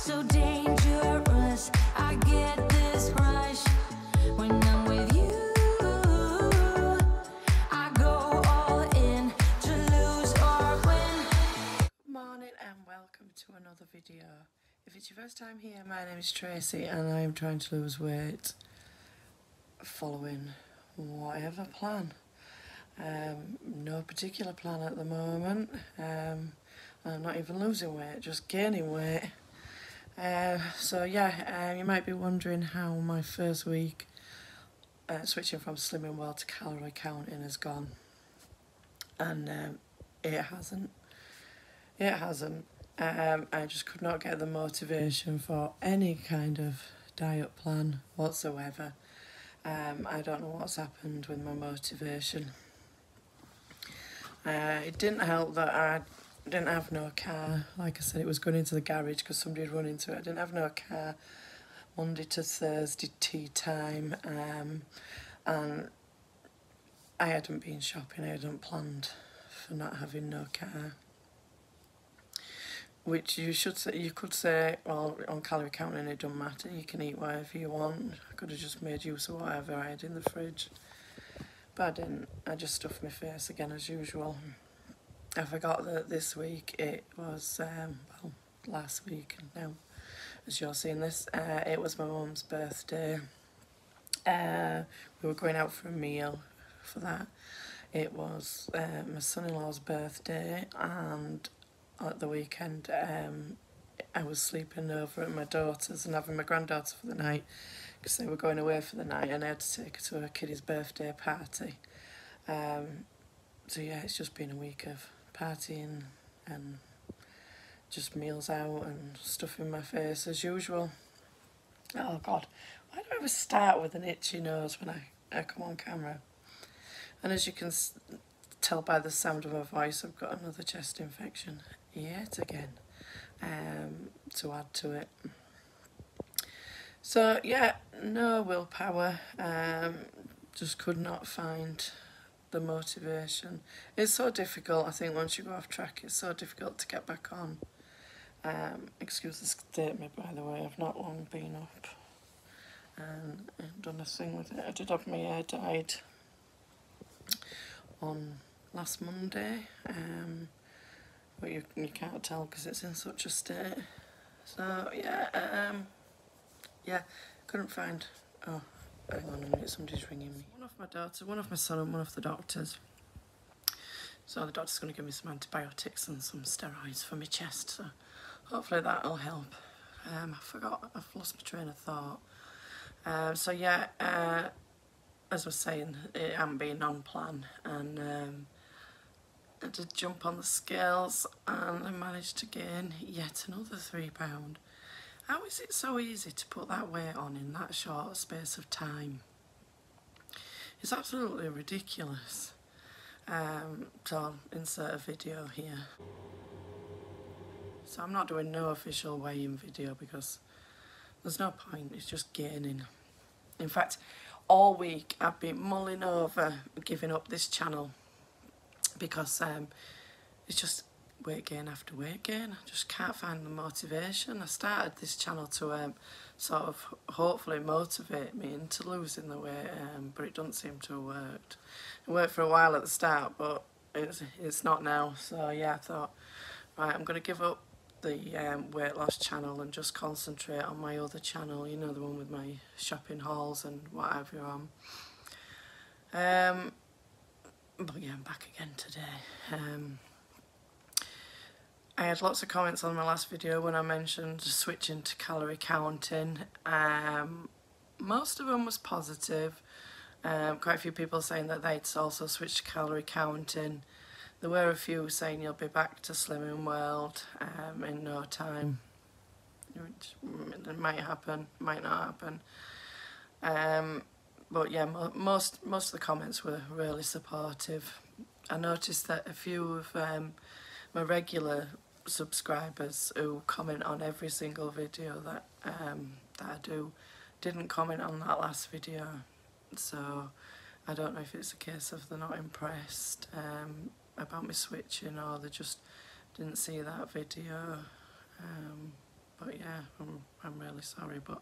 So dangerous, I get this rush when I'm with you. I go all in to lose or win. Good morning and welcome to another video. If it's your first time here, my name is Tracy and I am trying to lose weight following whatever plan. No particular plan at the moment. I'm not even losing weight, just gaining weight. So yeah, you might be wondering how my first week switching from Slimming World to calorie counting has gone, and it hasn't. I just could not get the motivation for any kind of diet plan whatsoever. I don't know what's happened with my motivation. It didn't help that I didn't have no car. Like I said, it was going into the garage because somebody had run into it. I didn't have no car Monday to Thursday tea time, and I hadn't been shopping. I hadn't planned for not having no car. Which you could say, well, on calorie counting it doesn't matter. You can eat whatever you want. I could have just made use of whatever I had in the fridge, but I didn't. I just stuffed my face again as usual. I forgot that this week it was, well, last week now, as you're seeing this, it was my mum's birthday. We were going out for a meal for that. It was my son-in-law's birthday, and at the weekend I was sleeping over at my daughter's and having my granddaughter for the night because they were going away for the night, and I had to take her to her kiddie's birthday party. So yeah, it's just been a week of partying and just meals out and stuff in my face as usual. Oh God, why do I ever start with an itchy nose when I come on camera? And as you can tell by the sound of my voice, I've got another chest infection yet again, to add to it. So yeah, no willpower, just could not find the motivation. It's so difficult, I think, once you go off track, it's so difficult to get back on. Excuse the statement, by the way, I've not long been up and I've done a thing with it. I did have my hair dyed on last Monday, but you can't tell because it's in such a state. So yeah, yeah, couldn't find, oh, hang on a minute, somebody's ringing me. One of my daughter, one of my son and one of the doctors. So the doctor's going to give me some antibiotics and some steroids for my chest, so hopefully that'll help. I forgot, I've lost my train of thought. So yeah, as I was saying, it hadn't been on plan, and I did jump on the scales and I managed to gain yet another £3. How is it so easy to put that weight on in that short space of time? It's absolutely ridiculous. So I'll insert a video here. So I'm not doing no official weigh-in video because there's no point, it's just gaining. In fact, all week I've been mulling over giving up this channel because it's just weight gain after weight gain. I just can't find the motivation. I started this channel to sort of hopefully motivate me into losing the weight, but it doesn't seem to have worked. It worked for a while at the start, but it's not now. So yeah, I thought, right, I'm going to give up the weight loss channel and just concentrate on my other channel, you know, the one with my shopping hauls and whatever on. But yeah, I'm back again today. I had lots of comments on my last video when I mentioned switching to calorie counting. Most of them was positive. Quite a few people saying that they'd also switched to calorie counting. There were a few saying you'll be back to Slimming World in no time, which it might happen, might not happen. But yeah, most of the comments were really supportive. I noticed that a few of my regular subscribers who comment on every single video that I do didn't comment on that last video, so I don't know if it's a case of they're not impressed about me switching, or they just didn't see that video. but yeah, I'm really sorry, but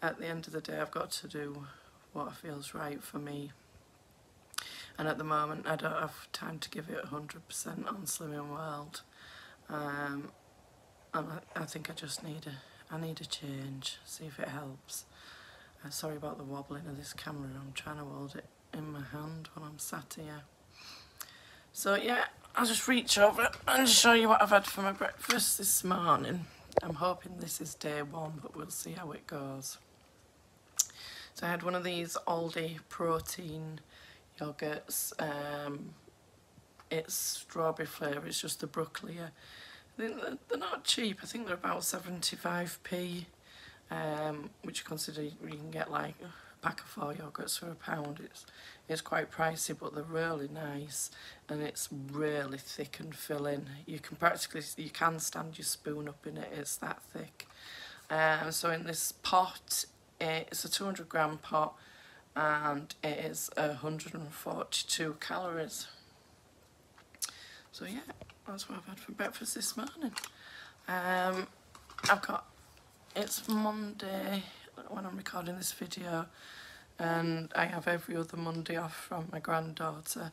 at the end of the day I've got to do what feels right for me, and at the moment I don't have time to give it 100% on Slimming World, and I think I just need a change, see if it helps. Sorry about the wobbling of this camera, I'm trying to hold it in my hand when I'm sat here. So yeah, I'll just reach over and show you what I've had for my breakfast this morning. I'm hoping this is day one, but we'll see how it goes. So I had one of these Aldi protein yogurts. It's strawberry flavour, it's just the broccoli. I think they're not cheap, I think they're about 75p, which you consider you can get like a pack of 4 yogurts for £1. It's quite pricey, but they're really nice, and it's really thick and filling. You can stand your spoon up in it, it's that thick. So in this pot, it's a 200g pot, and it is 142 calories. So yeah, that's what I've had for breakfast this morning. It's Monday when I'm recording this video, and I have every other Monday off from my granddaughter.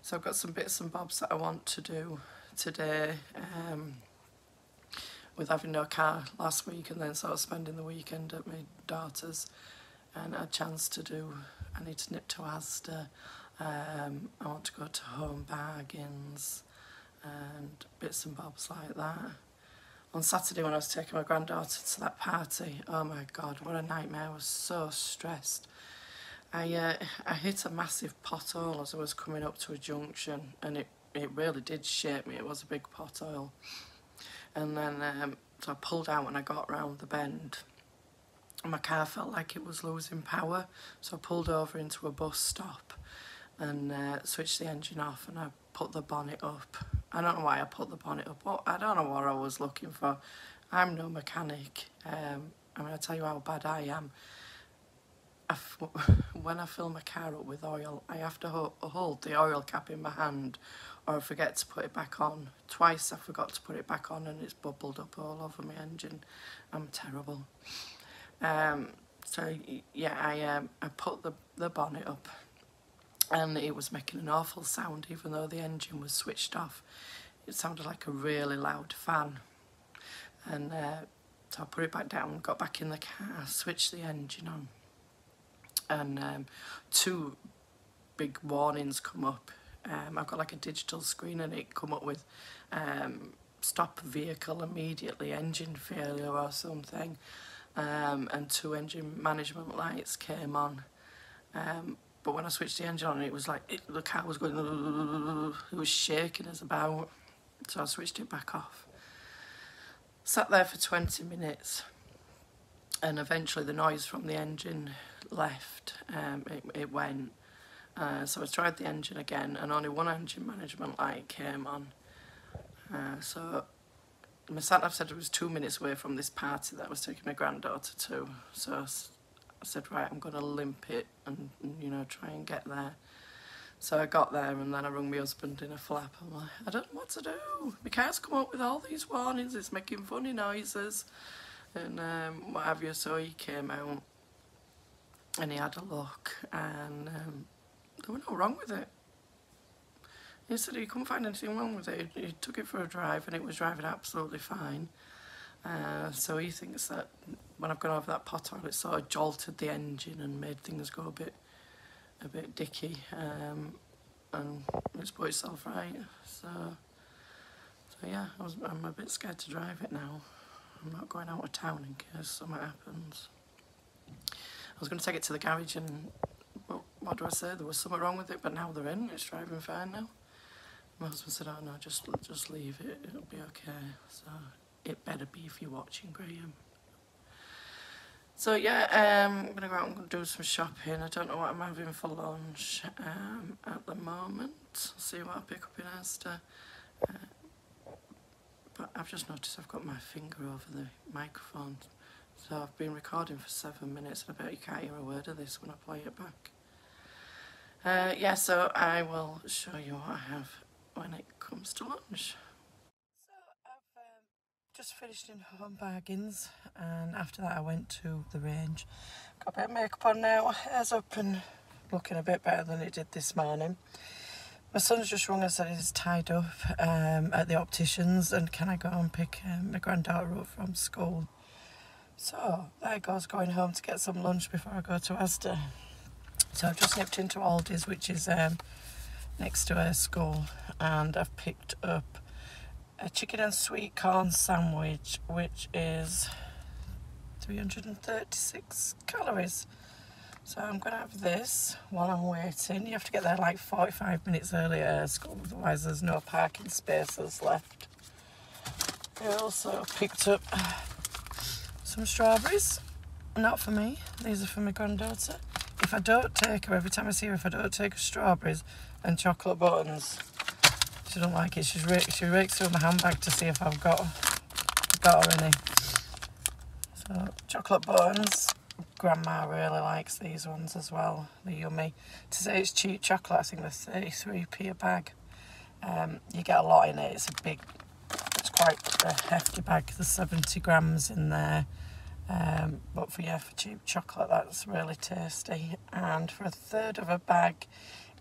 So I've got some bits and bobs that I want to do today, with having no car last week and then sort of spending the weekend at my daughter's, and a chance to do, I need to nip to Asda, I want to go to Home Bargains and bits and bobs like that. On Saturday when I was taking my granddaughter to that party, oh my god, what a nightmare, I was so stressed. I hit a massive pothole as I was coming up to a junction, and it really did shake me, it was a big pothole. And then so I pulled out when I got round the bend, and my car felt like it was losing power, so I pulled over into a bus stop and switched the engine off, and I put the bonnet up. I don't know why I put the bonnet up, I don't know what I was looking for. I'm no mechanic. I mean, I tell you how bad I am. When I fill my car up with oil, I have to hold the oil cap in my hand, or I forget to put it back on. Twice I forgot to put it back on, and it's bubbled up all over my engine. I'm terrible. So yeah, I put the bonnet up, and it was making an awful sound even though the engine was switched off. It sounded like a really loud fan. And so I put it back down, got back in the car, switched the engine on, and 2 big warnings come up. I've got like a digital screen, and it come up with stop vehicle immediately, engine failure or something, and 2 engine management lights came on. But when I switched the engine on, it was like the car was going, it was shaking us about, so I switched it back off. Sat there for 20 minutes, and eventually the noise from the engine left. It went. So I tried the engine again, and only 1 engine management light came on. So my sat-nav said it was 2 minutes away from this party that I was taking my granddaughter to. So I said, right, I'm going to limp it and, you know, try and get there. So I got there, and then I rung my husband in a flap. I'm like, I don't know what to do. My car's come up with all these warnings, it's making funny noises, and what have you. So he came out, and he had a look, and there was no wrong with it. He said he couldn't find anything wrong with it. He took it for a drive, and it was driving absolutely fine. So he thinks that when I've gone over that pothole, it sort of jolted the engine and made things go a bit dicky, and it's put itself right. So yeah, I'm a bit scared to drive it now. I'm not going out of town in case something happens. I was going to take it to the garage, and what do I say? There was something wrong with it, but now they're in. It's driving fine now. My husband said, "Oh no, just leave it. It'll be okay." So it better be if you're watching, Graham. So yeah, I'm gonna go out and do some shopping. I don't know what I'm having for lunch at the moment. I'll see what I pick up in Asda. But I've just noticed I've got my finger over the microphone. So I've been recording for 7 minutes, and I bet you can't hear a word of this when I play it back. Yeah, so I will show you what I have when it comes to lunch. So just finished in Home Bargains, and after that I went to the range. Got a bit of makeup on now, hair's up and looking a bit better than it did this morning. My son's just rung and said he's tied up at the opticians, and can I go and pick my granddaughter up from school. So there goes going home to get some lunch before I go to Asda. So I've just nipped into Aldi's, which is next to her school, and I've picked up a chicken and sweet corn sandwich, which is 336 calories. So I'm going to have this while I'm waiting. You have to get there like 45 minutes early at school, otherwise there's no parking spaces left. I also picked up some strawberries. Not for me, these are for my granddaughter. If I don't take her, every time I see her, if I don't take her strawberries and chocolate buttons, she don't like it. She rakes through my handbag to see if I've got her any. So chocolate buttons. Grandma really likes these ones as well. They're yummy. To say it's cheap chocolate, I think they're 33p a bag. You get a lot in it. It's quite a hefty bag. There's 70 grams in there. But for cheap chocolate, that's really tasty. And for a third of a bag,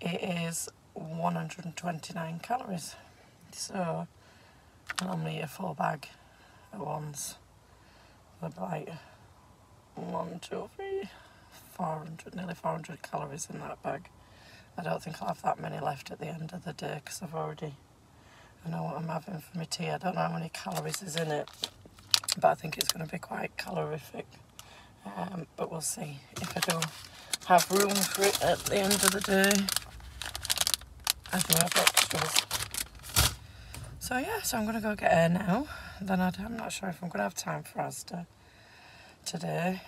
it is 129 calories. So I normally eat a full bag at once. They're like 1, 2, 3, 400, nearly 400 calories in that bag. I don't think I'll have that many left at the end of the day because I know what I'm having for my tea. I don't know how many calories is in it, but I think it's going to be quite calorific. But we'll see if I do have room for it at the end of the day. I do have extras. So yeah, so I'm going to go get her now. Then I'm not sure if I'm going to have time for Asda today.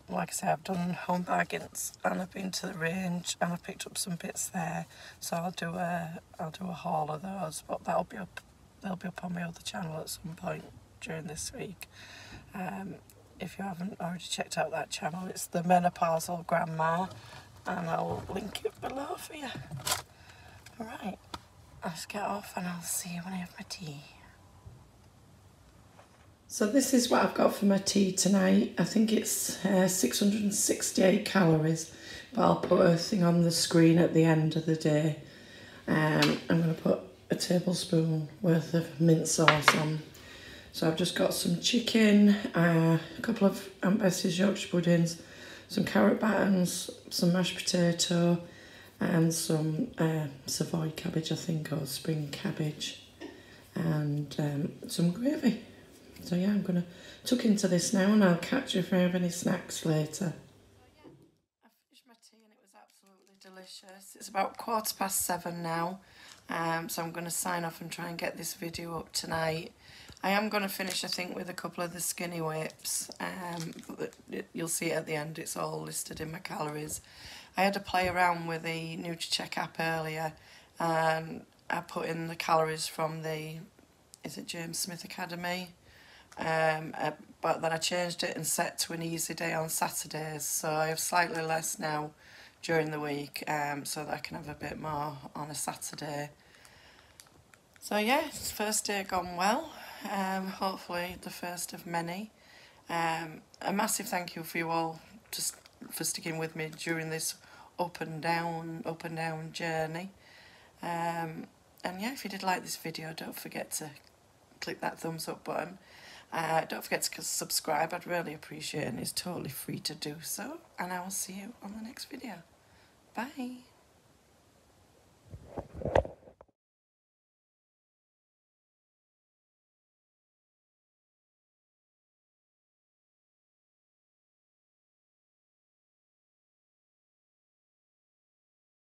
Like I say, I've done Home Bargains and I've been to the range and I picked up some bits there. So I'll do a haul of those, but they'll be up on my other channel at some point during this week. If you haven't already checked out that channel, it's the Menopausal Grandma, and I'll link it below for you. Alright, let's get off and I'll see you when I have my tea. So this is what I've got for my tea tonight. I think it's 668 calories, but I'll put a thing on the screen at the end of the day. I'm going to put a tablespoon worth of mint sauce on. So I've just got some chicken, a couple of Aunt Bessie's Yorkshire puddings, some carrot buttons, some mashed potato, and some Savoy cabbage, I think, or spring cabbage, and some gravy. So yeah, I'm going to tuck into this now and I'll catch you if I have any snacks later. So yeah, I finished my tea and it was absolutely delicious. It's about 7:15 now, so I'm going to sign off and try and get this video up tonight. I am going to finish, I think, with a couple of the skinny whips, but you'll see it at the end, it's all listed in my calories. I had to play around with the NutriCheck app earlier, and I put in the calories from the, is it James Smith Academy? But then I changed it and set to an easy day on Saturdays, so I have slightly less now during the week, so that I can have a bit more on a Saturday. So yeah, it's first day gone well, hopefully the first of many. A massive thank you for you all just for sticking with me during this up and down journey. And yeah, if you did like this video, don't forget to click that thumbs up button. Don't forget to subscribe, I'd really appreciate it, and it's totally free to do so. And I will see you on the next video. Bye.